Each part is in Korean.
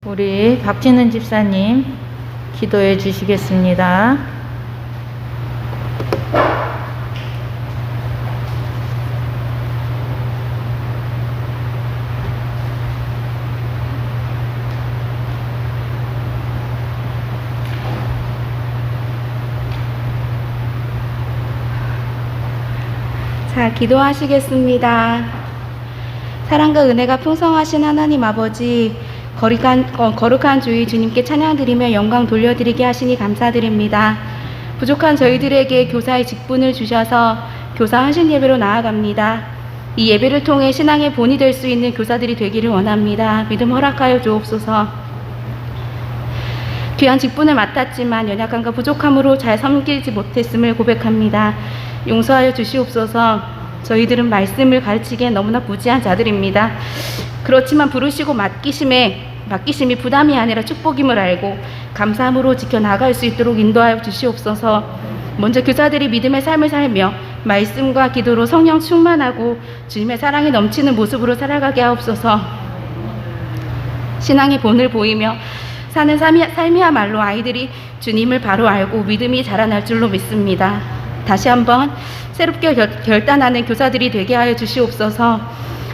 우리 박진은 집사님 기도해 주시겠습니다. 자, 기도하시겠습니다. 사랑과 은혜가 풍성하신 하나님 아버지, 거룩한 주의 주님께 찬양드리며 영광 돌려드리게 하시니 감사드립니다. 부족한 저희들에게 교사의 직분을 주셔서 교사하신 예배로 나아갑니다. 이 예배를 통해 신앙의 본이 될 수 있는 교사들이 되기를 원합니다. 믿음 허락하여 주옵소서. 귀한 직분을 맡았지만 연약함과 부족함으로 잘 섬기지 못했음을 고백합니다. 용서하여 주시옵소서. 저희들은 말씀을 가르치기에 너무나 부지한 자들입니다. 그렇지만 부르시고 맡기심이 부담이 아니라 축복임을 알고 감사함으로 지켜나갈 수 있도록 인도하여 주시옵소서. 먼저 교사들이 믿음의 삶을 살며 말씀과 기도로 성령 충만하고 주님의 사랑이 넘치는 모습으로 살아가게 하옵소서. 신앙의 본을 보이며 사는 삶이야말로 아이들이 주님을 바로 알고 믿음이 자라날 줄로 믿습니다. 다시 한번 새롭게 결단하는 교사들이 되게 하여 주시옵소서.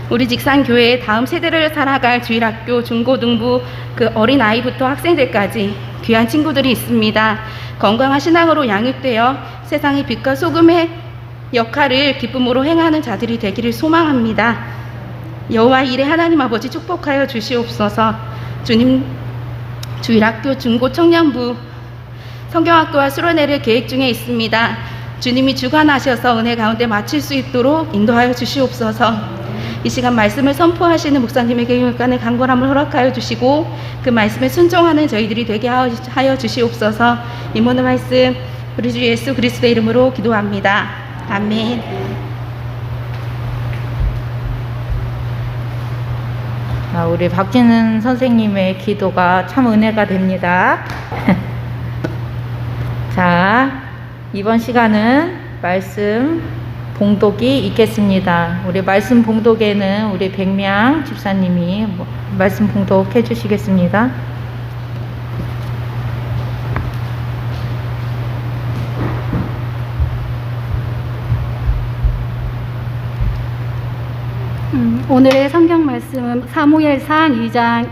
우리 직산교회의 다음 세대를 살아갈 주일학교, 중고등부, 그 어린아이부터 학생들까지 귀한 친구들이 있습니다. 건강한 신앙으로 양육되어 세상의 빛과 소금의 역할을 기쁨으로 행하는 자들이 되기를 소망합니다. 여호와의 일에 하나님 아버지 축복하여 주시옵소서. 주님, 주일학교, 중고, 청년부, 성경학교와 수련회를 계획 중에 있습니다. 주님이 주관하셔서 은혜 가운데 마칠 수 있도록 인도하여 주시옵소서. 이 시간 말씀을 선포하시는 목사님에게 율간의 강건함을 허락하여 주시고 그 말씀에 순종하는 저희들이 되게 하여 주시옵소서. 이 모든 말씀 우리 주 예수 그리스도의 이름으로 기도합니다. 아멘. 우리 박진은 선생님의 기도가 참 은혜가 됩니다. 자, 이번 시간은 말씀 봉독이 있겠습니다. 우리 말씀 봉독에는 우리 백명 집사님이 말씀 봉독해 주시겠습니다. 오늘의 성경 말씀은 사무엘상 2장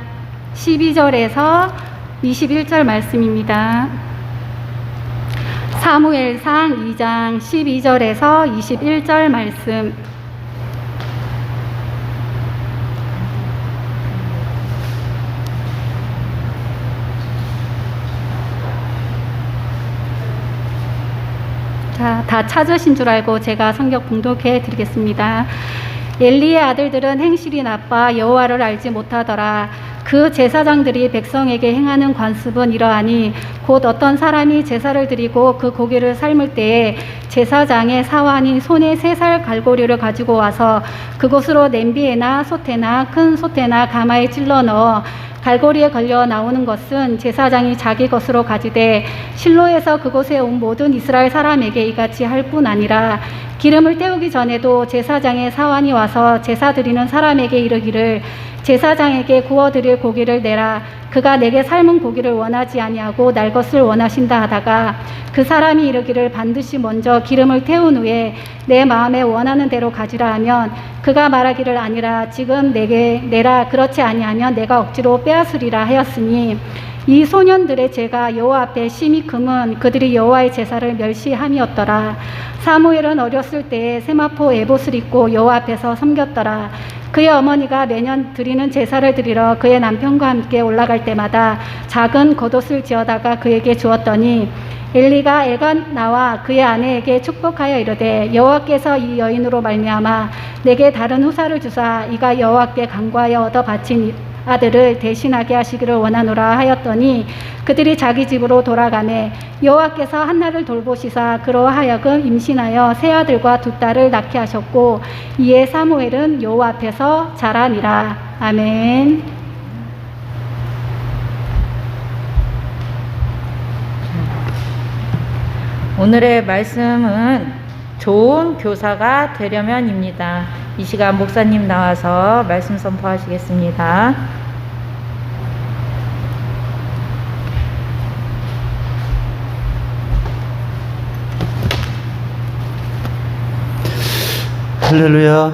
12절에서 21절 말씀입니다. 사무엘상 2장 12절에서 21절 말씀. 자, 다 찾으신 줄 알고 제가 성경 봉독해 드리겠습니다. 엘리의 아들들은 행실이 나빠 여호와를 알지 못하더라. 그 제사장들이 백성에게 행하는 관습은 이러하니 곧 어떤 사람이 제사를 드리고 그 고기를 삶을 때에 제사장의 사환이 손에 3살 갈고리를 가지고 와서 그곳으로 냄비에나 솥에나 큰 솥에나 가마에 찔러 넣어 갈고리에 걸려 나오는 것은 제사장이 자기 것으로 가지되 실로에서 그곳에 온 모든 이스라엘 사람에게 이같이 할 뿐 아니라 기름을 때우기 전에도 제사장의 사환이 와서 제사 드리는 사람에게 이르기를 제사장에게 구워드릴 고기를 내라. 그가 내게 삶은 고기를 원하지 아니하고 날 것을 원하신다 하다가 그 사람이 이르기를 반드시 먼저 기름을 태운 후에 내 마음에 원하는 대로 가지라 하면 그가 말하기를 아니라 지금 내게 내라. 그렇지 아니하면 내가 억지로 빼앗으리라 하였으니 이 소년들의 죄가 여호와 앞에 심히 금은 그들이 여호와의 제사를 멸시함이었더라. 사무엘은 어렸을 때에 세마포 에봇을 입고 여호와 앞에서 섬겼더라. 그의 어머니가 매년 드리는 제사를 드리러 그의 남편과 함께 올라갈 때마다 작은 겉옷을 지어다가 그에게 주었더니 엘리가 애가 나와 그의 아내에게 축복하여 이르되 여호와께서 이 여인으로 말미암아 내게 다른 후사를 주사 이가 여호와께 간구하여 얻어 바친 아들을 대신하게 하시기를 원하노라 하였더니 그들이 자기 집으로 돌아가매 여호와께서 한나를 돌보시사 그로 하여금 임신하여 세 아들과 2딸을 낳게 하셨고 이에 사무엘은 여호와 앞에서 자라니라. 아멘. 오늘의 말씀은 좋은 교사가 되려면입니다. 이 시간 목사님 나와서 말씀 선포하시겠습니다. 할렐루야.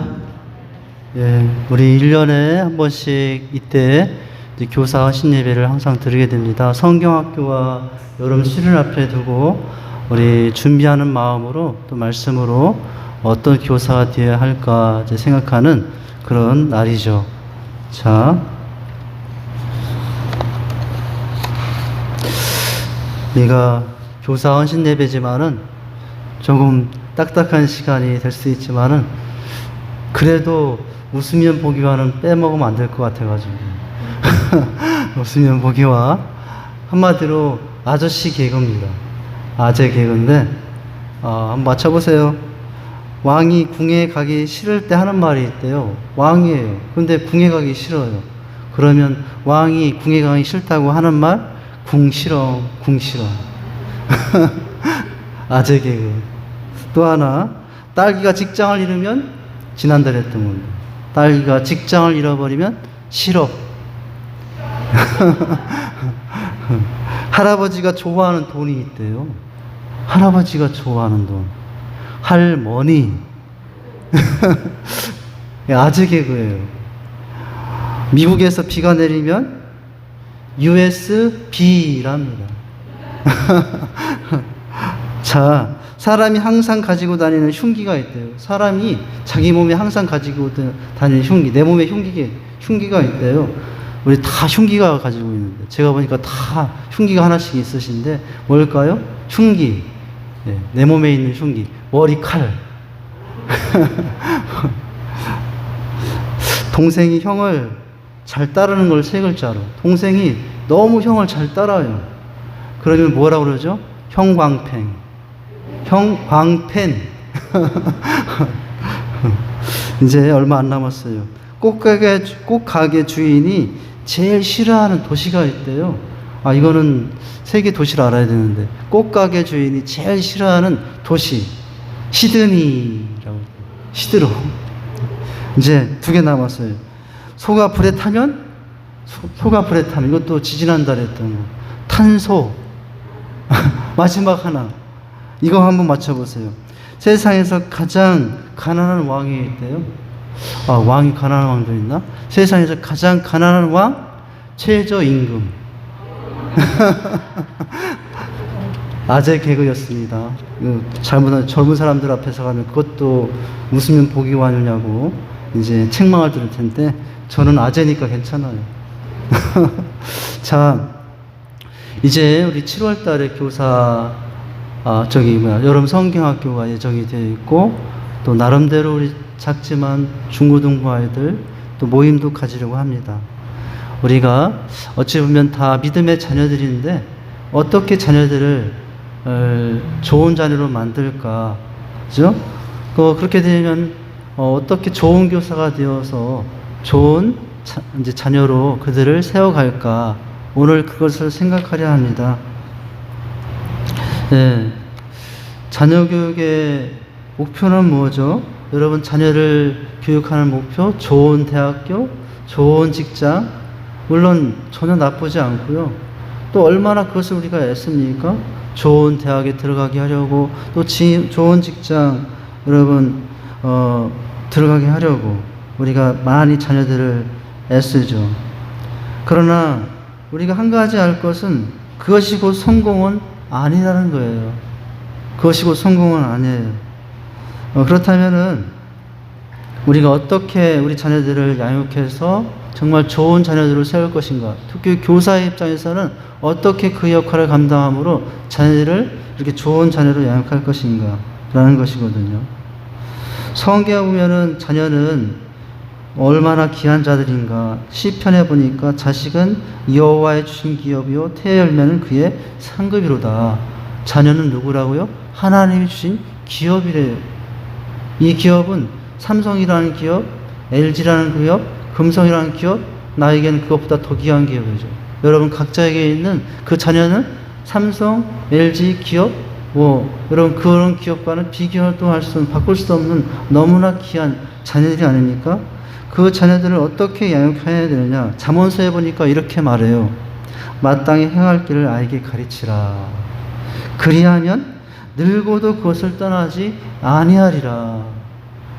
예, 우리 1년에 한 번씩 이때 이제 교사 신예배를 항상 드리게 됩니다. 성경학교와 여름 수련 앞에 두고 우리 준비하는 마음으로 또 말씀으로 어떤 교사가 되어야 할까 이제 생각하는 그런 날이죠. 자, 우리가 교사 헌신 예배지만은 조금 딱딱한 시간이 될 수 있지만은 그래도 웃으면 보기와는 빼먹으면 안 될 것 같아가지고 웃으면 보기와 한마디로 아저씨 개그입니다. 아재 개그인데 한번 맞춰보세요. 왕이 궁에 가기 싫을 때 하는 말이 있대요. 왕이에요. 근데 궁에 가기 싫어요. 그러면 왕이 궁에 가기 싫다고 하는 말 궁시렁 궁시렁 아재 개그. 또 하나, 딸기가 직장을 잃으면 지난달에 했던 겁니다. 딸기가 직장을 잃어버리면 실업. 할아버지가 좋아하는 돈이 있대요. 할아버지가 좋아하는 돈. 할머니. 아재 개그예요. 미국에서 비가 내리면 USB랍니다. 자, 사람이 항상 가지고 다니는 흉기가 있대요. 사람이 자기 몸에 항상 가지고 다니는 흉기, 내 몸에 흉기가 있대요. 우리 다 흉기가 가지고 있는데, 제가 보니까 다 흉기가 하나씩 있으신데, 뭘까요? 흉기. 네, 내 몸에 있는 흉기. 머리칼. 동생이 형을 잘 따르는 걸 세 글자로. 동생이 너무 형을 잘 따라요. 그러면 뭐라고 그러죠? 형광팽. 형광펜. 이제 얼마 안 남았어요. 꽃가게 주인이 제일 싫어하는 도시가 있대요. 이거는 세계 도시를 알아야 되는데, 꽃가게 주인이 제일 싫어하는 도시 시드니라고. 시드로. 이제 2개 남았어요. 소가 불에 타면 이것도 지지난달에 했던 거. 탄소. 마지막 하나. 이거 한번 맞춰보세요. 세상에서 가장 가난한 왕이 있대요. 왕이 가난한 왕도 있나? 세상에서 가장 가난한 왕? 최저임금. 아재 개그였습니다. 잘못한 젊은 사람들 앞에서 가면 그것도 웃으면 보기 와느냐고 이제 책망을 들을 텐데, 저는 아재니까 괜찮아요. 자, 이제 우리 7월 달에 교사 여름 성경학교가 예정이 되어 있고, 또 나름대로 우리 작지만 중고등부 아이들 또 모임도 가지려고 합니다. 우리가 어찌 보면 다 믿음의 자녀들인데, 어떻게 자녀들을 좋은 자녀로 만들까, 그죠? 그렇게 되면 어떻게 좋은 교사가 되어서 좋은 이제 자녀로 그들을 세워갈까, 오늘 그것을 생각하려 합니다. 네. 자녀 교육의 목표는 뭐죠? 여러분, 자녀를 교육하는 목표, 좋은 대학교, 좋은 직장, 물론 전혀 나쁘지 않고요. 또 얼마나 그것을 우리가 애씁니까? 좋은 대학에 들어가게 하려고, 또 좋은 직장, 여러분, 들어가게 하려고 우리가 많이 자녀들을 애쓰죠. 그러나 우리가 한 가지 알 것은, 그것이 곧 성공은 아니라는 거예요. 그것이 곧 성공은 아니에요. 그렇다면은 우리가 어떻게 우리 자녀들을 양육해서 정말 좋은 자녀들을 세울 것인가? 특히 교사의 입장에서는 어떻게 그 역할을 감당함으로 자녀들을 이렇게 좋은 자녀로 양육할 것인가? 라는 것이거든요. 성경에 보면은 자녀는 얼마나 귀한 자들인가. 시편에 보니까 자식은 여호와의 주신 기업이요 태의 열매는 그의 상급이로다. 자녀는 누구라고요? 하나님이 주신 기업이래요. 이 기업은 삼성이라는 기업, LG라는 기업, 금성이라는 기업, 나에게는 그것보다 더 귀한 기업이죠. 여러분 각자에게 있는 그 자녀는 삼성, LG 기업, 여러분 그런 기업과는 비교도 바꿀 수 없는 너무나 귀한 자녀들이 아닙니까? 그 자녀들을 어떻게 양육해야 되느냐? 잠언서에 보니까 이렇게 말해요. 마땅히 행할 길을 아이에게 가르치라. 그리하면 늙어도 그것을 떠나지 아니하리라.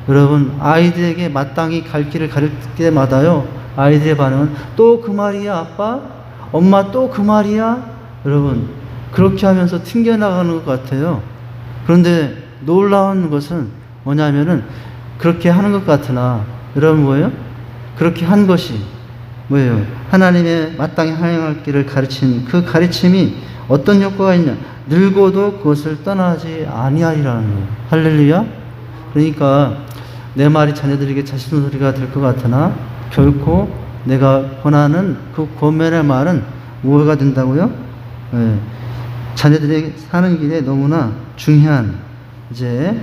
여러분, 아이들에게 마땅히 갈 길을 가릴 때마다요, 아이들의 반응은 또 그 말이야, 아빠? 엄마 또 그 말이야? 여러분, 그렇게 하면서 튕겨나가는 것 같아요. 그런데 놀라운 것은 뭐냐면은, 그렇게 하는 것 같으나, 여러분 뭐예요? 그렇게 한 것이 뭐예요? 하나님의 마땅히 행할 길을 가르친 그 가르침이 어떤 효과가 있냐? 늙어도 그것을 떠나지 아니하리라는 거예요. 할렐루야? 그러니까 내 말이 자녀들에게 자신 소리가 될 것 같으나 결코 내가 권하는 그 권면의 말은 뭐가 된다고요? 예, 자녀들에게 사는 길에 너무나 중요한 이제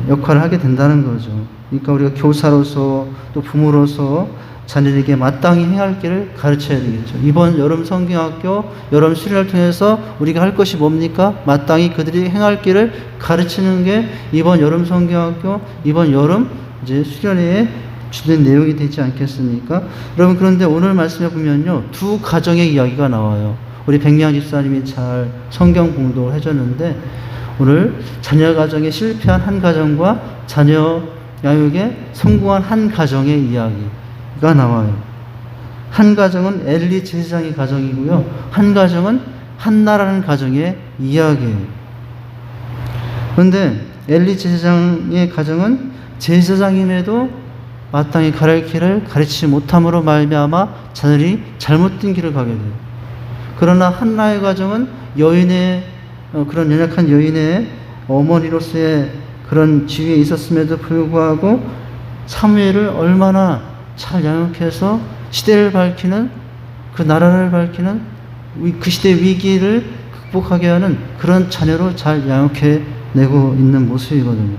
역할을 하게 된다는 거죠. 그러니까 우리가 교사로서 또 부모로서 자녀에게 마땅히 행할 길을 가르쳐야 되겠죠. 이번 여름 성경학교, 여름 수련을 통해서 우리가 할 것이 뭡니까? 마땅히 그들이 행할 길을 가르치는 게 이번 여름 성경학교, 이번 여름 이제 수련회에 주된 내용이 되지 않겠습니까? 여러분, 그런데 오늘 말씀에 보면요, 두 가정의 이야기가 나와요. 우리 백량 집사님이 잘 성경 공독을 해줬는데, 오늘 자녀 가정에 실패한 한 가정과 자녀 양육에 성공한 한 가정의 이야기가 나와요. 한 가정은 엘리 제사장의 가정이고요, 한 가정은 한나라는 가정의 이야기예요. 그런데 엘리 제사장의 가정은 제사장임에도 마땅히 가를 길을 가르치지 못함으로 말미암아 자녀들이 잘못된 길을 가게 돼요. 그러나 한나의 가정은 여인의 그런 연약한 여인의 어머니로서의 그런 지위에 있었음에도 불구하고 사무엘을 얼마나 잘 양육해서 시대를 밝히는, 그 나라를 밝히는, 그 시대의 위기를 극복하게 하는 그런 자녀로 잘 양육해내고 있는 모습이거든요.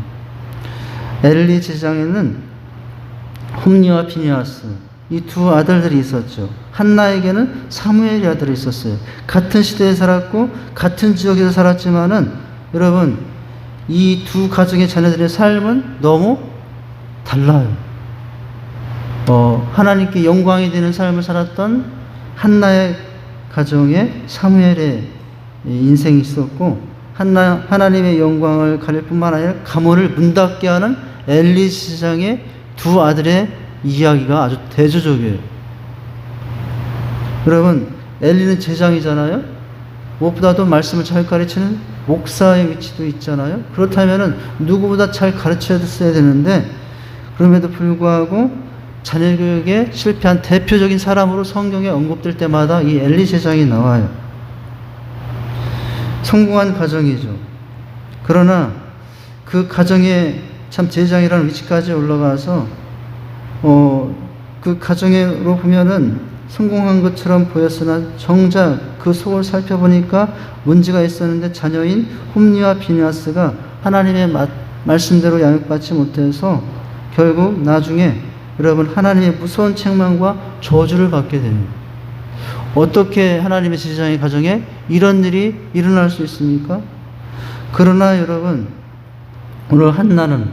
엘리 제사장에는 홈니와 비니아스, 이 두 아들들이 있었죠. 한나에게는 사무엘이 아들이 있었어요. 같은 시대에 살았고 같은 지역에서 살았지만은 여러분, 이 두 가정의 자녀들의 삶은 너무 달라요. 하나님께 영광이 되는 삶을 살았던 한나의 가정에 사무엘의 인생이 있었고, 하나님의 영광을 가릴 뿐만 아니라 가문을 문 닫게 하는 엘리 제사장의 두 아들의 이야기가 아주 대조적이에요. 여러분, 엘리는 제사장이잖아요. 무엇보다도 말씀을 잘 가르치는 목사의 위치도 있잖아요. 그렇다면은 누구보다 잘 가르쳐야 되는데, 그럼에도 불구하고 자녀 교육에 실패한 대표적인 사람으로 성경에 언급될 때마다 이 엘리 제사장이 나와요. 성공한 가정이죠. 그러나 그 가정에 참 제사장이라는 위치까지 올라가서 그 가정으로 보면은 성공한 것처럼 보였으나 정작 그 속을 살펴보니까 문제가 있었는데, 자녀인 홈니와 비니아스가 하나님의 말씀대로 양육받지 못해서 결국 나중에 여러분 하나님의 무서운 책망과 저주를 받게 됩니다. 어떻게 하나님의 제사장의 가정에 이런 일이 일어날 수 있습니까? 그러나 여러분, 오늘 한나는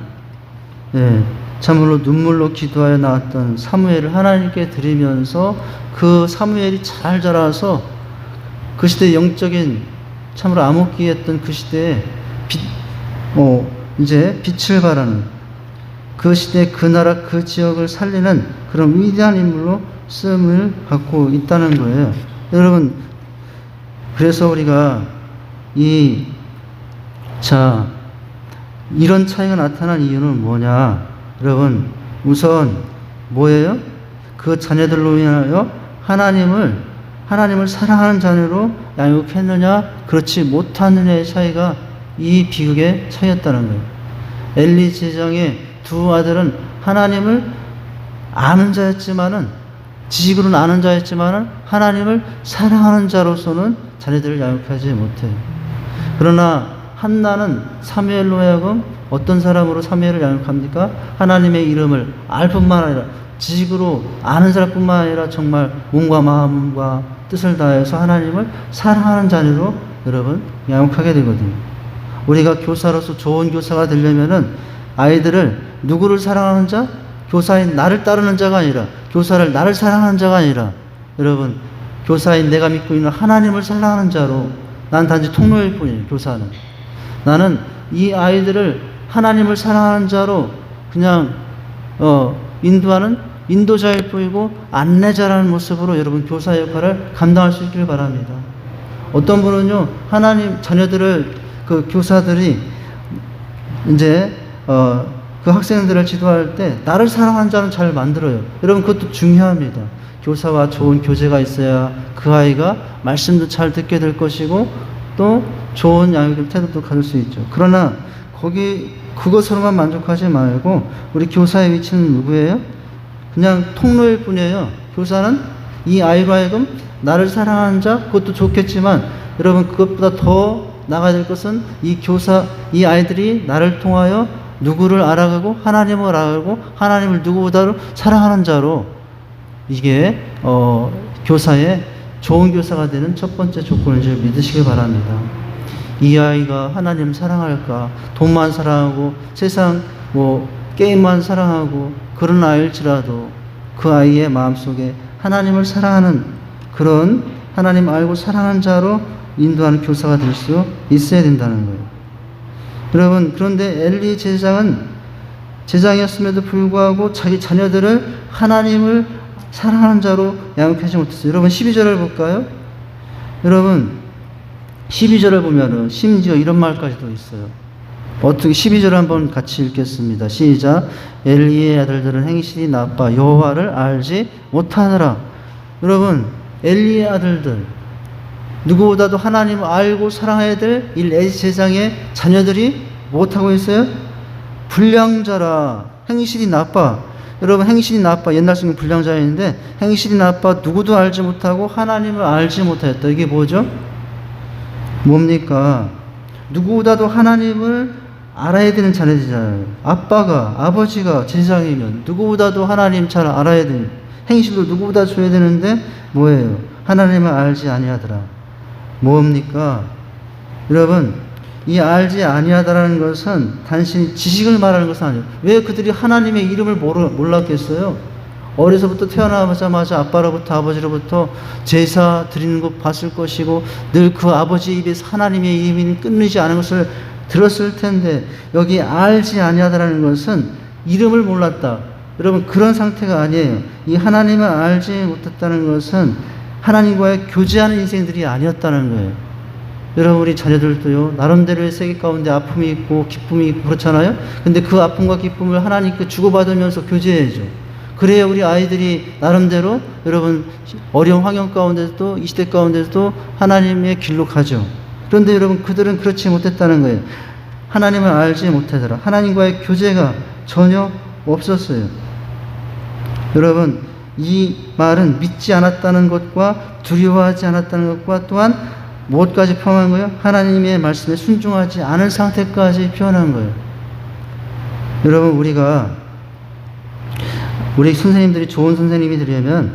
참으로 눈물로 기도하여 나왔던 사무엘을 하나님께 드리면서 그 사무엘이 잘 자라서 그 시대의 영적인 참으로 암흑기였던 그 시대에 이제 빛을 발하는, 그 시대 그 나라 그 지역을 살리는 그런 위대한 인물로 쓰임을 받고 있다는 거예요. 여러분, 그래서 우리가 이런 차이가 나타난 이유는 뭐냐? 여러분, 우선 뭐예요? 그 자녀들로 인하여 하나님을 사랑하는 자녀로 양육했느냐, 그렇지 못하느냐의 차이가 이 비극의 차이였다는 거예요. 엘리 제사장의 두 아들은 하나님을 아는 자였지만은, 지식으로는 아는 자였지만은 하나님을 사랑하는 자로서는 자녀들을 양육하지 못해요. 그러나 한나는 사무엘로 하여금 어떤 사람으로 사무엘을 양육합니까? 하나님의 이름을 알 뿐만 아니라 지식으로 아는 사람뿐만 아니라 정말 몸과 마음과 뜻을 다해서 하나님을 사랑하는 자녀로 여러분 양육하게 되거든요. 우리가 교사로서 좋은 교사가 되려면은 아이들을 누구를 사랑하는 자? 교사인 나를 따르는 자가 아니라, 교사를 나를 사랑하는 자가 아니라, 여러분 교사인 내가 믿고 있는 하나님을 사랑하는 자로, 난 단지 통로일 뿐이에요. 교사는 나는 이 아이들을 하나님을 사랑하는 자로 그냥 인도하는 인도자일 뿐이고 안내자라는 모습으로 여러분 교사 역할을 감당할 수 있기를 바랍니다. 어떤 분은요, 하나님 자녀들을 그 교사들이 이제 그 학생들을 지도할 때 나를 사랑하는 자는 잘 만들어요. 여러분 그것도 중요합니다. 교사와 좋은 교제가 있어야 그 아이가 말씀도 잘 듣게 될 것이고 또 좋은 양육의 태도도 가질 수 있죠. 그러나 그것으로만 만족하지 말고 우리 교사의 위치는 누구예요? 그냥 통로일 뿐이에요. 교사는 이 아이로 하여금 나를 사랑하는 자, 그것도 좋겠지만 여러분 그것보다 더 나가야 될 것은 이 아이들이 나를 통하여 누구를 알아가고 하나님을 알아가고 하나님을 누구보다도 사랑하는 자로 이게 교사의 좋은 교사가 되는 첫 번째 조건인 줄 믿으시길 바랍니다. 이 아이가 하나님 사랑할까? 돈만 사랑하고 세상 게임만 사랑하고 그런 아이일지라도 그 아이의 마음속에 하나님을 사랑하는 그런 하나님 알고 사랑하는 자로 인도하는 교사가 될 수 있어야 된다는 거예요. 여러분, 그런데 엘리 제사장은 제사장이었음에도 불구하고 자기 자녀들을 하나님을 사랑하는 자로 양육하지 못했어요. 여러분 12절을 볼까요? 여러분 12절을 보면은 심지어 이런 말까지도 있어요. 어떻게 12절 한번 같이 읽겠습니다. 시작. 엘리의 아들들은 행실이 나빠 여호와를 알지 못하더라. 여러분 엘리의 아들들 누구보다도 하나님을 알고 사랑해야 될 엘리 제사장의 자녀들이 못하고 있어요? 불량자라. 행실이 나빠. 여러분 행실이 나빠. 옛날 성경 불량자였는데 행실이 나빠. 누구도 알지 못하고 하나님을 알지 못하였다. 이게 뭐죠? 뭡니까? 누구보다도 하나님을 알아야 되는 자녀들이잖아요. 아버지가 제사장이면 누구보다도 하나님 잘 알아야 되는 행실도 누구보다 줘야 되는데 뭐예요? 하나님을 알지 아니하더라. 뭡니까? 여러분 이 알지 아니하다라는 것은 단순히 지식을 말하는 것은 아니에요. 왜 그들이 하나님의 이름을 몰랐겠어요? 어려서부터 태어나자마자 아빠로부터 아버지로부터 제사 드리는 것 봤을 것이고 늘 그 아버지 입에서 하나님의 이름이 끊이지 않은 것을 들었을 텐데 여기 알지 아니하다라는 것은 이름을 몰랐다. 여러분 그런 상태가 아니에요. 이 하나님을 알지 못했다는 것은 하나님과의 교제하는 인생들이 아니었다는 거예요. 여러분 우리 자녀들도요 나름대로의 세계 가운데 아픔이 있고 기쁨이 있고 그렇잖아요. 근데 그 아픔과 기쁨을 하나님께 주고받으면서 교제해야죠. 그래야 우리 아이들이 나름대로 여러분 어려운 환경 가운데서도 이 시대 가운데서도 하나님의 길로 가죠. 그런데 여러분 그들은 그렇지 못했다는 거예요. 하나님을 알지 못하더라. 하나님과의 교제가 전혀 없었어요. 여러분 이 말은 믿지 않았다는 것과 두려워하지 않았다는 것과 또한 무엇까지 포함한 거예요? 하나님의 말씀에 순종하지 않은 상태까지 표현한 거예요. 여러분 우리 선생님들이 좋은 선생님이 되려면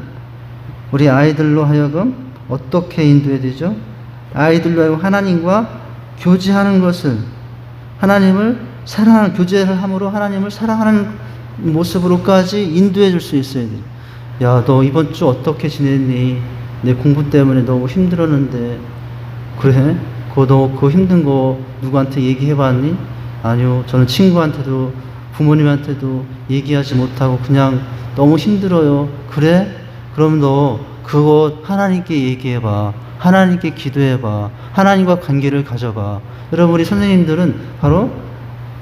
우리 아이들로 하여금 어떻게 인도해야 되죠? 아이들로 하여금 하나님과 교제하는 것을 하나님을 사랑하는 교제를 함으로 하나님을 사랑하는 모습으로까지 인도해 줄 수 있어야 돼요. 야, 너 이번 주 어떻게 지냈니? 내 공부 때문에 너무 힘들었는데 그래? 너 그 힘든 거 누구한테 얘기해 봤니? 아니요. 저는 친구한테도 부모님한테도 얘기하지 못하고 그냥 너무 힘들어요. 그래? 그럼 너 그거 하나님께 얘기해봐. 하나님께 기도해봐. 하나님과 관계를 가져봐. 여러분 우리 선생님들은 바로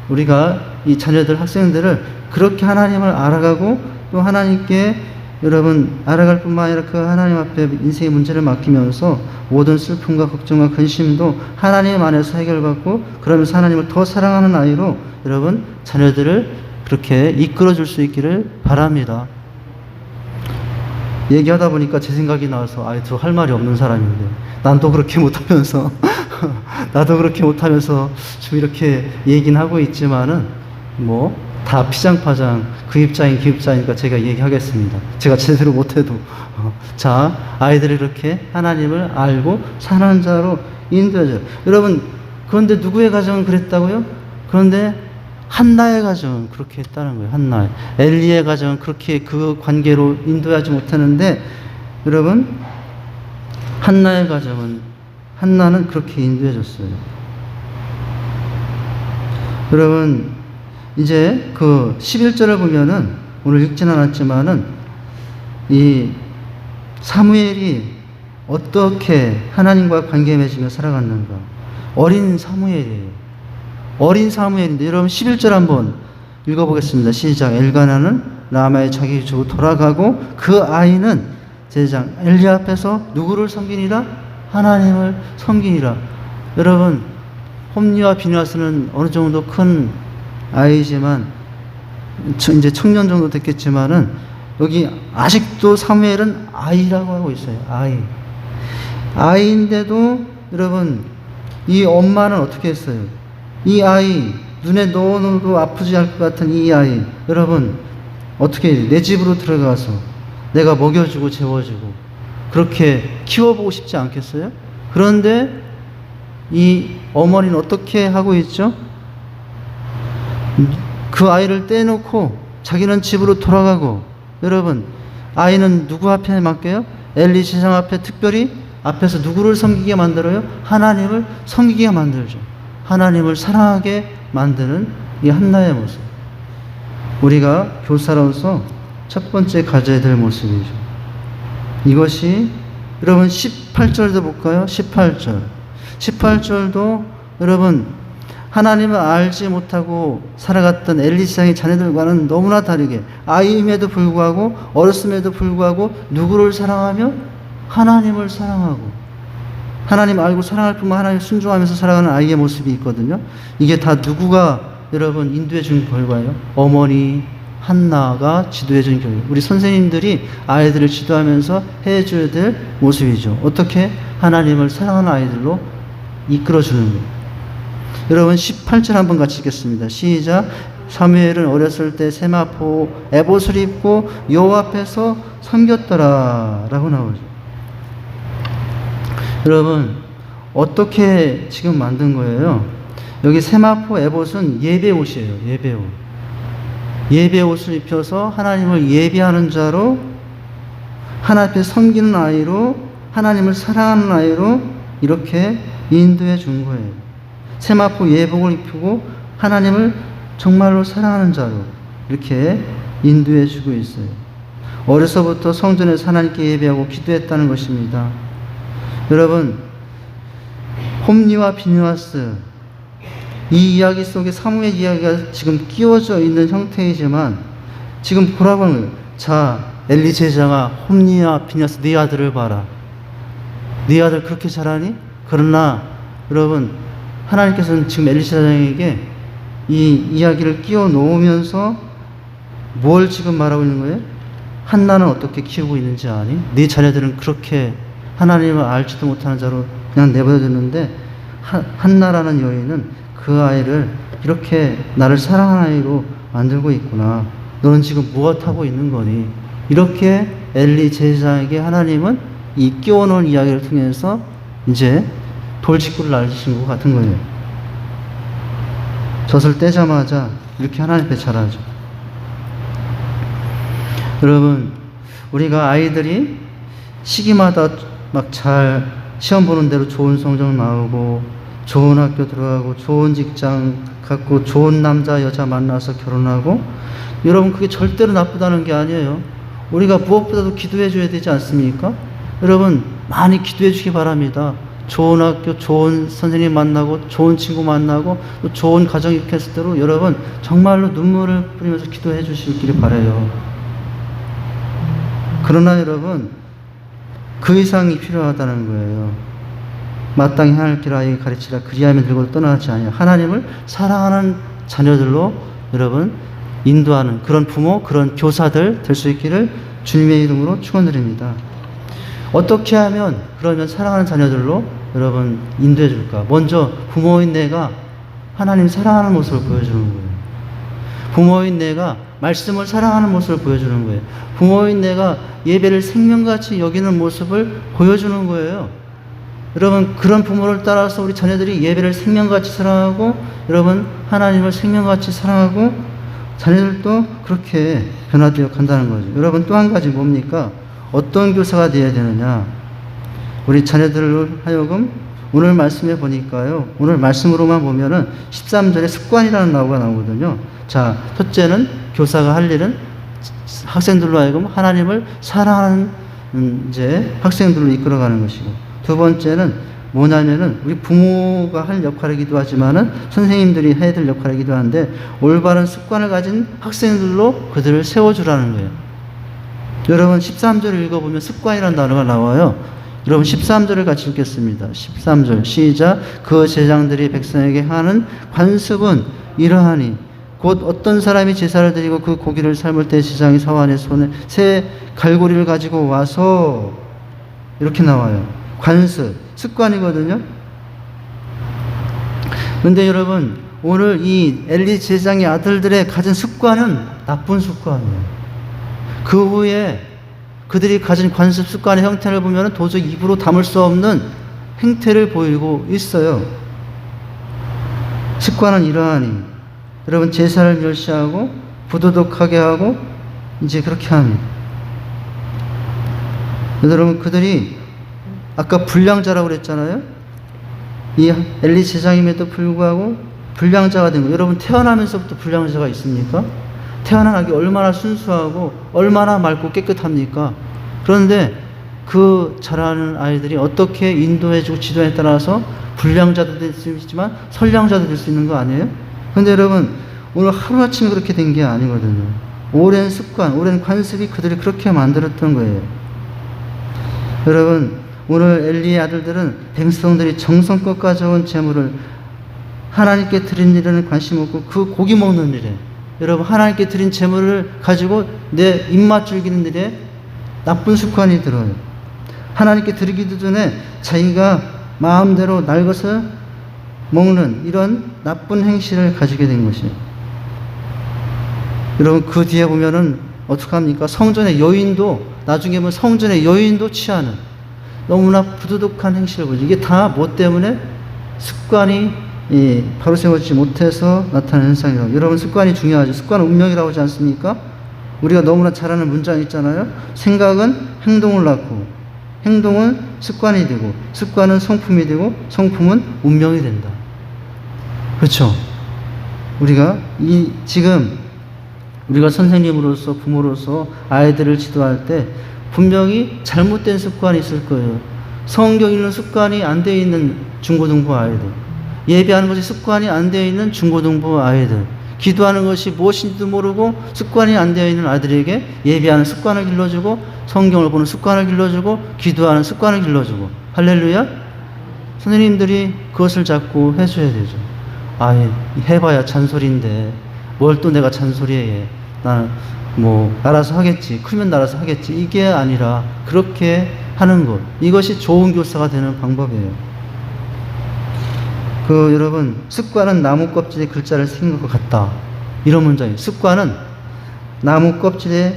우리가 이 자녀들 학생들을 그렇게 하나님을 알아가고 또 하나님께 여러분 알아갈 뿐만 아니라 그 하나님 앞에 인생의 문제를 맡기면서 모든 슬픔과 걱정과 근심도 하나님 안에서 해결받고 그러면서 하나님을 더 사랑하는 아이로 여러분 자녀들을 그렇게 이끌어 줄 수 있기를 바랍니다. 얘기하다 보니까 제 생각이 나와서 저 할 말이 없는 사람인데 난또 그렇게 못하면서 나도 그렇게 못하면서 좀 이렇게 얘기는 하고 있지만은 다 피장파장 그 입장인 그 입장이니까 제가 얘기하겠습니다. 제가 제대로 못해도 자 아이들이 이렇게 하나님을 알고 사는 자로 인도해줘요. 여러분 그런데 누구의 가정은 그랬다고요? 그런데 한나의 가정은 그렇게 했다는 거예요. 한나 엘리의 가정은 그렇게 그 관계로 인도하지 못하는데 여러분 한나의 가정은 한나는 그렇게 인도해 줬어요. 여러분 이제 그 11절을 보면은 오늘 읽진 않았지만은 이 사무엘이 어떻게 하나님과 관계 맺으며 살아갔는가. 어린 사무엘이에요. 어린 사무엘인데 여러분 11절 한번 읽어보겠습니다. 시작. 엘가나는 라마에 자기 집으로 돌아가고 그 아이는 제사장 엘리 앞에서 누구를 섬기니라? 하나님을 섬기니라. 여러분 홈리와 비느하스는 어느 정도 큰 아이지만 이제 청년 정도 됐겠지만은 여기 아직도 사무엘은 아이라고 하고 있어요. 아이인데도 여러분 이 엄마는 어떻게 했어요? 이 아이 눈에 넣어도 아프지 않을 것 같은 이 아이 여러분 어떻게 해요? 내 집으로 들어가서 내가 먹여주고 재워주고 그렇게 키워보고 싶지 않겠어요? 그런데 이 어머니는 어떻게 하고 있죠? 그 아이를 떼놓고 자기는 집으로 돌아가고 여러분 아이는 누구 앞에 맡겨요? 엘리 제사장 앞에 특별히 앞에서 누구를 섬기게 만들어요? 하나님을 섬기게 만들죠. 하나님을 사랑하게 만드는 이 한나의 모습. 우리가 교사로서 첫 번째 가져야 될 모습이죠. 이것이 여러분 18절도 볼까요? 18절도 여러분 하나님을 알지 못하고 살아갔던 엘리 제사장의 자녀들과는 너무나 다르게 아이임에도 불구하고 어렸음에도 불구하고 누구를 사랑하며 하나님을 사랑하고 하나님 알고 사랑할 뿐만 하나님 순종하면서 살아가는 아이의 모습이 있거든요. 이게 다 누구가 여러분 인도해 준 결과예요. 어머니 한나가 지도해 준 결과. 우리 선생님들이 아이들을 지도하면서 해줘야 될 모습이죠. 어떻게 하나님을 사랑하는 아이들로 이끌어 주는 거예요. 여러분 18절 한번 같이 읽겠습니다. 시작. 사무엘은 어렸을 때 세마포 에봇을 입고 여호와 앞에서 섬겼더라 라고 나오죠. 여러분 어떻게 지금 만든 거예요? 여기 세마포 에봇은 예배옷이에요. 예배옷. 예배옷을 입혀서 하나님을 예배하는 자로 하나님 앞에 섬기는 아이로 하나님을 사랑하는 아이로 이렇게 인도해 준 거예요. 세마포 예복을 입히고 하나님을 정말로 사랑하는 자로 이렇게 인도해 주고 있어요. 어려서부터 성전에서 하나님께 예배하고 기도했다는 것입니다. 여러분 홈리와 비느하스 이 이야기 속에 사무엘 이야기가 지금 끼워져 있는 형태이지만 지금 보라고 하는 거예요. 자 엘리 제사장아 홈리와 비느하스 네 아들을 봐라. 네 아들 그렇게 잘하니? 그러나 여러분 하나님께서는 지금 엘리 제사장에게 이 이야기를 끼워 놓으면서 뭘 지금 말하고 있는 거예요? 한나는 어떻게 키우고 있는지 아니? 네 자녀들은 그렇게 하나님을 알지도 못하는 자로 그냥 내버려뒀는데 한나라는 여인은 그 아이를 이렇게 나를 사랑하는 아이로 만들고 있구나. 너는 지금 무엇하고 있는 거니? 이렇게 엘리 제사장에게 하나님은 이 끼워놓은 이야기를 통해서 이제 돌직구를 날리신 것 같은 거예요. 젖을 떼자마자 이렇게 하나님 앞에 잘하죠. 여러분 우리가 아이들이 시기마다 막 잘 시험 보는 대로 좋은 성적 나오고 좋은 학교 들어가고 좋은 직장 갖고 좋은 남자 여자 만나서 결혼하고 여러분 그게 절대로 나쁘다는 게 아니에요. 우리가 무엇보다도 기도해 줘야 되지 않습니까? 여러분 많이 기도해 주기 바랍니다. 좋은 학교 좋은 선생님 만나고 좋은 친구 만나고 또 좋은 가정 이렇게 했을 때로 여러분 정말로 눈물을 뿌리면서 기도해 주시기를 바라요. 그러나 여러분 그 이상이 필요하다는 거예요. 마땅히 하나님 길 아이에게 가르치라 그리하면 들고 떠나지 아니하여 하나님을 사랑하는 자녀들로 여러분 인도하는 그런 부모 그런 교사들 될 수 있기를 주님의 이름으로 축원드립니다. 어떻게 하면 그러면 사랑하는 자녀들로 여러분 인도해 줄까? 먼저 부모인 내가 하나님 사랑하는 모습을 보여주는 거예요. 부모인 내가 말씀을 사랑하는 모습을 보여주는 거예요. 부모인 내가 예배를 생명같이 여기는 모습을 보여주는 거예요. 여러분 그런 부모를 따라서 우리 자녀들이 예배를 생명같이 사랑하고 여러분 하나님을 생명같이 사랑하고 자녀들도 그렇게 변화되어 간다는 거죠. 여러분 또 한 가지 뭡니까? 어떤 교사가 되어야 되느냐? 우리 자녀들을 하여금 오늘 말씀에 보니까요. 오늘 말씀으로만 보면은 13절에 습관이라는 나오가 나오거든요. 자, 첫째는 교사가 할 일은 학생들로 하여금 하나님을 사랑하는 이제 학생들로 이끌어가는 것이고, 두 번째는 뭐냐면은 우리 부모가 할 역할이기도 하지만은 선생님들이 해야 될 역할이기도 한데 올바른 습관을 가진 학생들로 그들을 세워주라는 거예요. 여러분 13절을 읽어보면 습관이라는 단어가 나와요. 여러분 13절을 같이 읽겠습니다. 13절 시작. 그 제장들이 백성에게 하는 관습은 이러하니 곧 어떤 사람이 제사를 드리고 그 고기를 삶을 때 제장이 사환의 손에 새 갈고리를 가지고 와서 이렇게 나와요. 관습, 습관이거든요. 근데 여러분 오늘 이 엘리 제장의 아들들의 가진 습관은 나쁜 습관이에요. 그 후에 그들이 가진 관습 습관의 형태를 보면 도저히 입으로 담을 수 없는 행태를 보이고 있어요. 습관은 이러하니 여러분 제사를 멸시하고 부도덕하게 하고 이제 그렇게 합니다. 여러분 그들이 아까 불량자라고 그랬잖아요. 이 엘리 제장임에도 불구하고 불량자가 된 거예요. 여러분 태어나면서부터 불량자가 있습니까? 태어나기 얼마나 순수하고 얼마나 맑고 깨끗합니까? 그런데 그 자라는 아이들이 어떻게 인도해주고 지도에 따라서 불량자도 될 수 있지만 선량자도 될 수 있는 거 아니에요? 그런데 여러분 오늘 하루아침에 그렇게 된 게 아니거든요. 오랜 습관, 오랜 관습이 그들이 그렇게 만들었던 거예요. 여러분 오늘 엘리의 아들들은 백성들이 정성껏 가져온 재물을 하나님께 드린 일에는 관심 없고 그 고기 먹는 일에, 여러분 하나님께 드린 재물을 가지고 내 입맛 즐기는 일에 나쁜 습관이 들어요. 하나님께 드리기도 전에 자기가 마음대로 날 것을 먹는 이런 나쁜 행실을 가지게 된 것이에요. 여러분 그 뒤에 보면은 어떡합니까? 성전의 여인도 나중에 보면 성전의 여인도 취하는 너무나 부도덕한 행실을 보죠. 이게 다 뭐 때문에? 습관이 바로 세워지지 못해서 나타나는 현상이라고. 여러분 습관이 중요하죠. 습관은 운명이라고 하지 않습니까? 우리가 너무나 잘 아는 문장 있잖아요. 생각은 행동을 낳고 행동은 습관이 되고 습관은 성품이 되고 성품은 운명이 된다. 그렇죠? 우리가 지금 우리가 선생님으로서 부모로서 아이들을 지도할 때 분명히 잘못된 습관이 있을 거예요. 성경 읽는 습관이 안 되어 있는 중고등부 아이들, 예배하는 것이 습관이 안 되어 있는 중고등부 아이들, 기도하는 것이 무엇인지도 모르고 습관이 안 되어 있는 아들에게 예배하는 습관을 길러주고 성경을 보는 습관을 길러주고 기도하는 습관을 길러주고, 할렐루야. 선생님들이 그것을 자꾸 해줘야 되죠. 해봐야 잔소리인데 뭘 또 내가 잔소리해. 나는 뭐 알아서 하겠지, 크면 알아서 하겠지, 이게 아니라 그렇게 하는 것, 이것이 좋은 교사가 되는 방법이에요. 여러분 습관은 나무 껍질에 글자를 새긴 것 같다, 이런 문장이에요. 습관은 나무 껍질에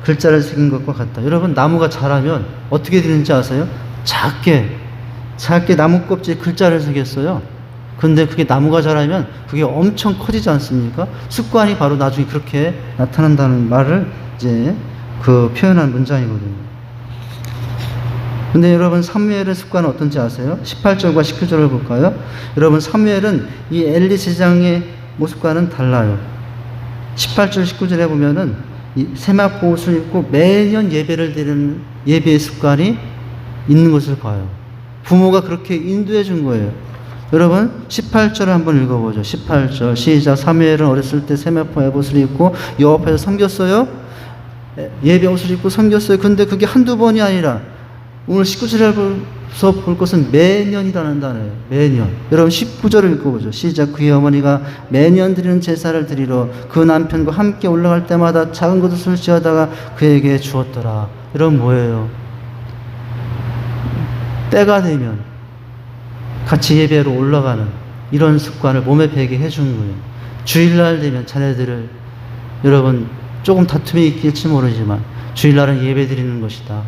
글자를 새긴 것과 같다. 여러분 나무가 자라면 어떻게 되는지 아세요? 작게 나무 껍질에 글자를 새겼어요. 근데 그게 나무가 자라면 그게 엄청 커지지 않습니까? 습관이 바로 나중에 그렇게 나타난다는 말을 이제 표현한 문장이거든요. 근데 여러분 사무엘의 습관은 어떤지 아세요? 18절과 19절을 볼까요? 여러분 사무엘은 이 엘리 제장의 모습과는 달라요. 18절 19절에 보면은 이 세마포 옷을 입고 매년 예배를 드리는 예배의 습관이 있는 것을 봐요. 부모가 그렇게 인도해 준 거예요. 여러분 18절을 한번 읽어보죠. 18절 시작. 사무엘은 어렸을 때 세마포 에봇을 입고 여호와 앞에서 섬겼어요. 예배 옷을 입고 섬겼어요. 근데 그게 한두 번이 아니라 오늘 19절에서 볼 것은 매년이라는 단어예요. 매년. 여러분 19절을 읽어보죠. 시작. 그의 어머니가 매년 드리는 제사를 드리러 그 남편과 함께 올라갈 때마다 작은 그릇을 쥐어다가 그에게 주었더라. 여러분 뭐예요? 때가 되면 같이 예배로 올라가는 이런 습관을 몸에 배게 해주는 거예요. 주일날 되면 자녀들을, 여러분 조금 다툼이 있길지 모르지만 주일날은 예배 드리는 것이다,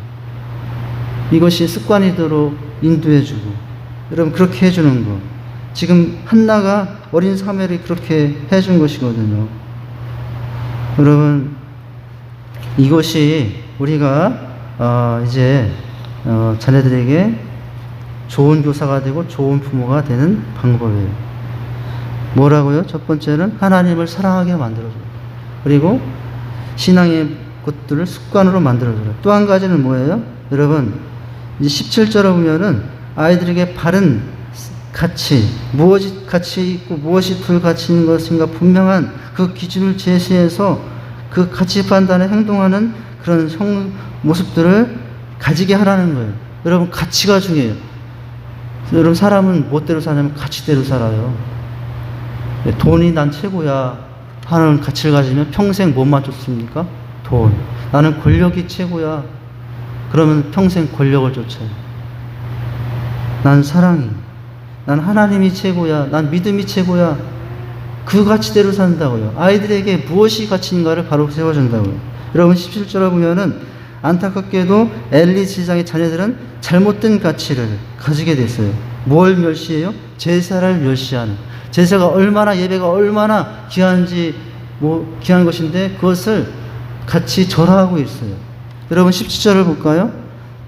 이것이 습관이도록 인도해주고, 여러분 그렇게 해주는 거, 지금 한나가 어린 사무엘이 그렇게 해준 것이거든요. 여러분 이것이 우리가 이제 자녀들에게 좋은 교사가 되고 좋은 부모가 되는 방법이에요. 뭐라고요? 첫 번째는 하나님을 사랑하게 만들어줘요. 그리고 신앙의 것들을 습관으로 만들어줘요. 또 한 가지는 뭐예요? 여러분, 이제 17절에 보면은 아이들에게 바른 가치, 무엇이 가치 있고 무엇이 불가치 있는 것인가 분명한 그 기준을 제시해서 그 가치 판단에 행동하는 그런 모습들을 가지게 하라는 거예요. 여러분, 가치가 중요해요. 여러분, 사람은 무엇대로 사냐면 가치대로 살아요. 돈이 난 최고야 하는 가치를 가지면 평생 뭐만 쫓습니까? 돈. 나는 권력이 최고야. 그러면 평생 권력을 쫓아요. 난 사랑이, 난 하나님이 최고야, 난 믿음이 최고야. 그 가치대로 산다고요. 아이들에게 무엇이 가치인가를 바로 세워준다고요. 여러분, 17절에 보면은 안타깝게도 엘리 제사장의 자녀들은 잘못된 가치를 가지게 됐어요. 뭘 멸시해요? 제사를 멸시하는. 제사가 얼마나, 예배가 얼마나 귀한지, 귀한 것인데 그것을 같이 절하하고 있어요. 여러분, 17절을 볼까요?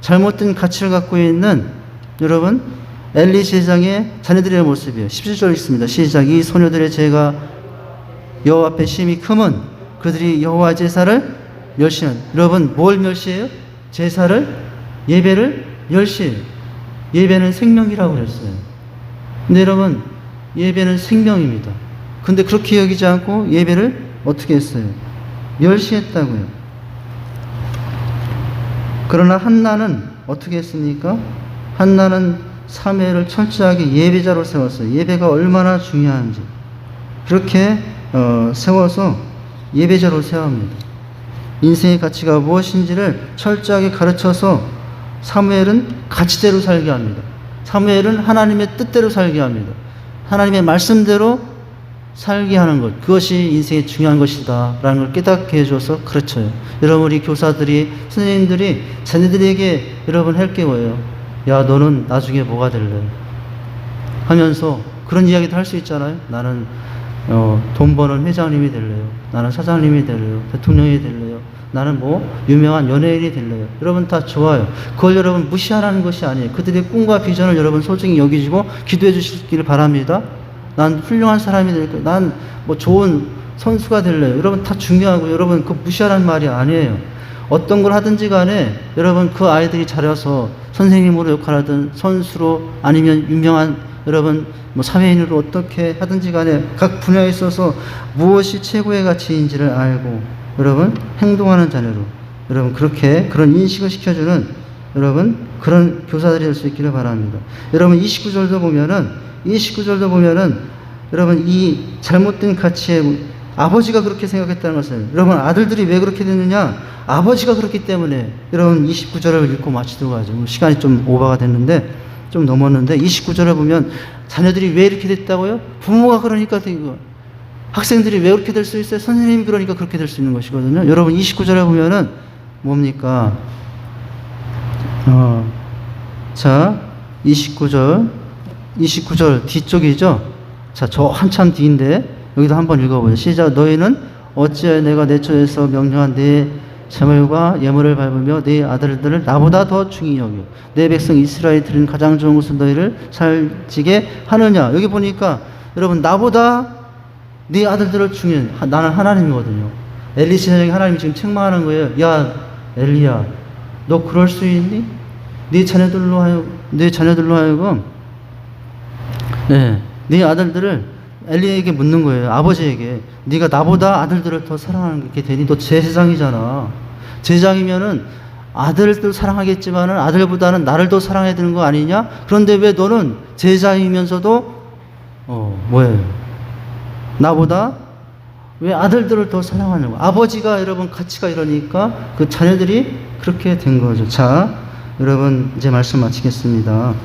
잘못된 가치를 갖고 있는 여러분 엘리 제사장의 자녀들의 모습이에요. 17절 있습니다. 시작. 이 소녀들의 죄가 여호와 앞에 심히 크면 그들이 여호와 제사를 멸시한. 여러분, 뭘 멸시해요? 제사를, 예배를 멸시해요. 예배는 생명이라고 그랬어요. 근데 여러분, 예배는 생명입니다. 근데 그렇게 여기지 않고 예배를 어떻게 했어요? 멸시했다고요. 그러나 한나는 어떻게 했습니까? 한나는 사무엘을 철저하게 예배자로 세웠어요. 예배가 얼마나 중요한지 그렇게 세워서 예배자로 세웁니다. 인생의 가치가 무엇인지를 철저하게 가르쳐서 사무엘은 가치대로 살게 합니다. 사무엘은 하나님의 뜻대로 살게 합니다. 하나님의 말씀대로 살게 하는 것, 그것이 인생의 중요한 것이다 라는 걸 깨닫게 해줘서 가르쳐요. 여러분, 우리 교사들이, 선생님들이 자녀들에게 여러분 헬게워요. 야, 너는 나중에 뭐가 될래? 하면서 그런 이야기도 할 수 있잖아요. 나는 돈 버는 회장님이 될래요. 나는 사장님이 될래요. 대통령이 될래요. 나는 유명한 연예인이 될래요. 여러분, 다 좋아요. 그걸 여러분 무시하라는 것이 아니에요. 그들의 꿈과 비전을 여러분 소중히 여기시고 기도해 주시기를 바랍니다. 난 훌륭한 사람이 될 거예요. 난 좋은 선수가 될래요. 여러분, 다 중요하고 여러분 그거 무시하라는 말이 아니에요. 어떤 걸 하든지 간에 여러분 그 아이들이 자라서 선생님으로 역할하든 선수로 아니면 유명한 여러분 사회인으로 어떻게 하든지 간에 각 분야에 있어서 무엇이 최고의 가치인지를 알고 여러분 행동하는 자녀로 여러분 그런 인식을 시켜주는 여러분 그런 교사들이 될 수 있기를 바랍니다. 여러분 29절도 보면은 여러분 이 잘못된 가치에 아버지가 그렇게 생각했다는 것을 여러분 아들들이 왜 그렇게 됐느냐? 아버지가 그렇기 때문에. 여러분 29절을 읽고 마치도록 하죠. 시간이 좀 오버가 됐는데 좀 넘었는데 29절을 보면 자녀들이 왜 이렇게 됐다고요? 부모가 그러니까 이거. 학생들이 왜 그렇게 될 수 있어요? 선생님이 그러니까 그렇게 될 수 있는 것이거든요. 여러분 29절에 보면은 뭡니까? 자 29절 뒤쪽이죠. 자, 저 한참 뒤인데 여기도 한번 읽어보죠. 시작. 너희는 어찌하여 내가 내 처에서 명령한 내 재물과 예물을 밟으며 내 아들들을 나보다 더 중히 여겨 내 백성 이스라엘이 드린 가장 좋은 것을 너희를 살지게 하느냐. 여기 보니까 여러분 나보다 네 아들들을 중히 나는 하나님이거든요. 엘리 제사장이 하나님이 지금 책망하는 거예요. 야 엘리야, 너 그럴 수 있니? 네 자녀들로 하여금 네 아들들을 엘리에게 묻는 거예요. 아버지에게. 네가 나보다 아들들을 더 사랑하는 게 되니? 너 제사장이잖아. 제사장이면은 아들들 사랑하겠지만은 아들보다는 나를 더 사랑해야 되는 거 아니냐? 그런데 왜 너는 제사장이면서도 뭐예요? 나보다 왜 아들들을 더 사랑하냐고. 아버지가 여러분 가치가 이러니까 그 자녀들이 그렇게 된 거죠. 자, 여러분 이제 말씀 마치겠습니다.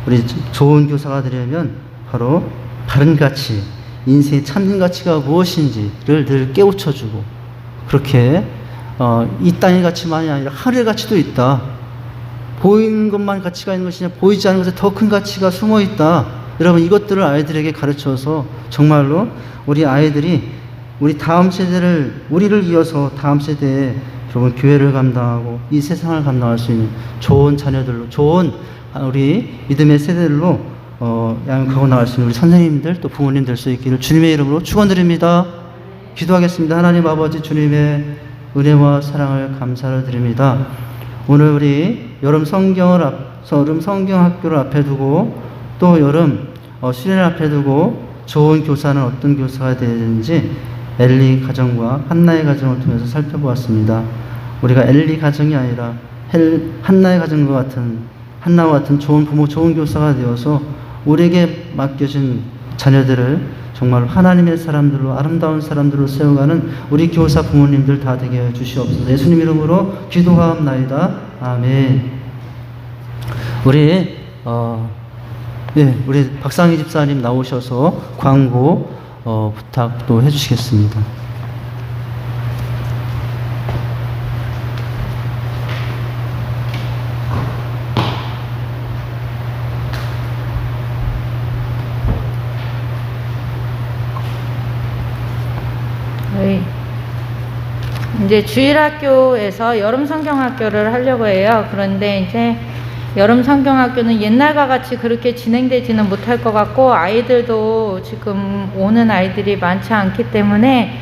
우리 좋은 교사가 되려면 바로 바른 가치, 인생의 참된 가치가 무엇인지를 늘 깨우쳐주고 그렇게 이 땅의 가치만이 아니라 하늘의 가치도 있다. 보이는 것만 가치가 있는 것이 아니라 보이지 않는 것에 더 큰 가치가 숨어 있다. 여러분 이것들을 아이들에게 가르쳐서 정말로 우리 아이들이 우리 다음 세대를 우리를 이어서 다음 세대에 여러분 교회를 감당하고 이 세상을 감당할 수 있는 좋은 자녀들로 좋은 우리 믿음의 세대로 양육하고 나갈 수 있는 우리 선생님들 또 부모님 될 수 있기를 주님의 이름으로 축원드립니다. 기도하겠습니다. 하나님 아버지 주님의 은혜와 사랑을 감사를 드립니다. 오늘 우리 여름 성경 학교를 앞에 두고 또 여름 수련을 앞에 두고 좋은 교사는 어떤 교사가 되어야 되는지 엘리 가정과 한나의 가정을 통해서 살펴보았습니다. 우리가 엘리 가정이 아니라 한나의 가정과 같은 한나와 같은 좋은 부모, 좋은 교사가 되어서 우리에게 맡겨진 자녀들을 정말 하나님의 사람들로 아름다운 사람들로 세워가는 우리 교사 부모님들 다 되게 해 주시옵소서. 예수님 이름으로 기도하옵나이다. 아멘. 우리 박상희 집사님 나오셔서 광고 부탁도 해주시겠습니다. 이제 주일학교에서 여름 성경학교를 하려고 해요. 그런데 이제 여름 성경학교는 옛날과 같이 그렇게 진행되지는 못할 것 같고 아이들도 지금 오는 아이들이 많지 않기 때문에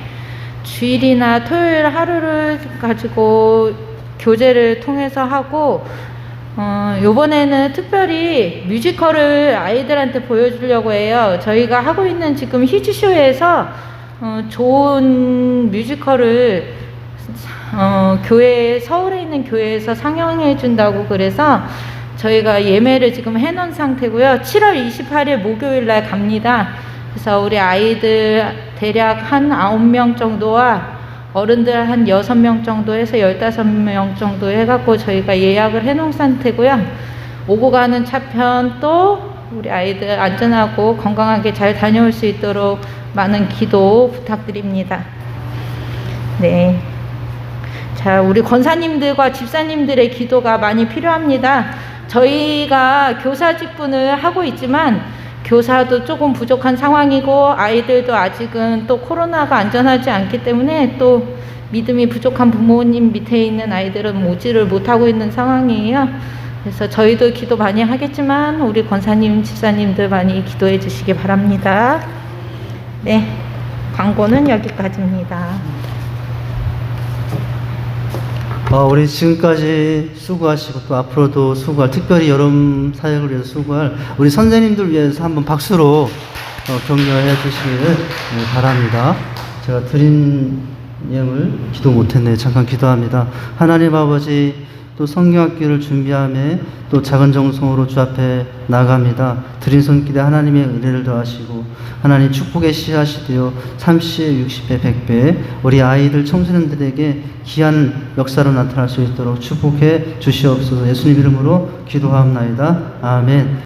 주일이나 토요일 하루를 가지고 교재를 통해서 하고 요번에는 특별히 뮤지컬을 아이들한테 보여주려고 해요. 저희가 하고 있는 지금 히즈쇼에서 좋은 뮤지컬을 서울에 있는 교회에서 상영해 준다고 그래서 저희가 예매를 지금 해놓은 상태고요. 7월 28일 목요일 날 갑니다. 그래서 우리 아이들 대략 한 9명 정도와 어른들 한 6명 정도 해서 15명 정도 해갖고 저희가 예약을 해놓은 상태고요. 오고 가는 차편 또 우리 아이들 안전하고 건강하게 잘 다녀올 수 있도록 많은 기도 부탁드립니다. 네. 자, 우리 권사님들과 집사님들의 기도가 많이 필요합니다. 저희가 교사 직분을 하고 있지만 교사도 조금 부족한 상황이고 아이들도 아직은 또 코로나가 안전하지 않기 때문에 또 믿음이 부족한 부모님 밑에 있는 아이들은 오지를 못하고 있는 상황이에요. 그래서 저희도 기도 많이 하겠지만 우리 권사님, 집사님들 많이 기도해 주시기 바랍니다. 네, 광고는 여기까지입니다. 우리 지금까지 수고하시고 또 앞으로도 수고할, 특별히 여름 사역을 위해서 수고할 우리 선생님들 위해서 한번 박수로 격려해 주시기를 바랍니다. 제가 드린 예물 기도 못했네요. 잠깐 기도합니다. 하나님 아버지, 또 성경학교를 준비하며 또 작은 정성으로 주 앞에 나갑니다. 드린 손길에 하나님의 은혜를 더하시고 하나님 축복의 씨앗이 되어 30배, 60배, 100배 우리 아이들, 청소년들에게 귀한 역사로 나타날 수 있도록 축복해 주시옵소서. 예수님 이름으로 기도하옵나이다. 아멘.